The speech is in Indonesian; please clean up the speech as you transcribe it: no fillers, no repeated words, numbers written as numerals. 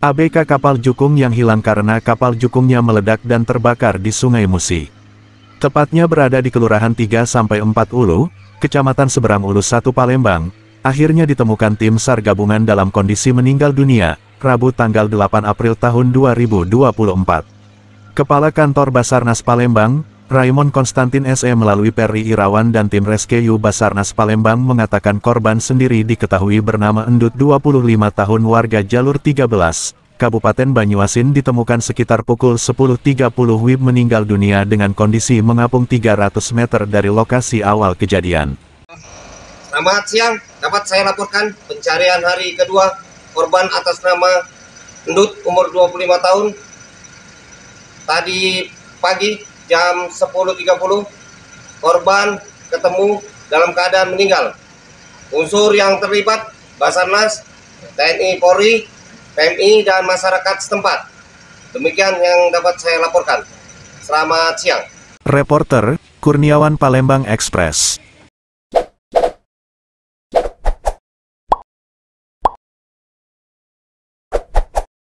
ABK kapal jukung yang hilang karena kapal jukungnya meledak dan terbakar di Sungai Musi. Tepatnya berada di Kelurahan 3-4 Ulu, Kecamatan Seberang Ulu 1 Palembang, akhirnya ditemukan tim SAR gabungan dalam kondisi meninggal dunia, Rabu tanggal 8 April tahun 2024. Kepala Kantor Basarnas Palembang, Raymond Konstantin SE melalui Perry Irawan dan tim Rescue Basarnas Palembang mengatakan korban sendiri diketahui bernama Endut 25 tahun warga Jalur 13, Kabupaten Banyuasin ditemukan sekitar pukul 10.30 WIB meninggal dunia dengan kondisi mengapung 300 meter dari lokasi awal kejadian. Selamat siang, dapat saya laporkan pencarian hari kedua korban atas nama Endut umur 25 tahun. Tadi pagi jam 10.30 korban ketemu dalam keadaan meninggal. Unsur yang terlibat Basarnas, TNI Polri, PMI dan masyarakat setempat. Demikian yang dapat saya laporkan. Selamat siang. Reporter Kurniawan, Palembang Express.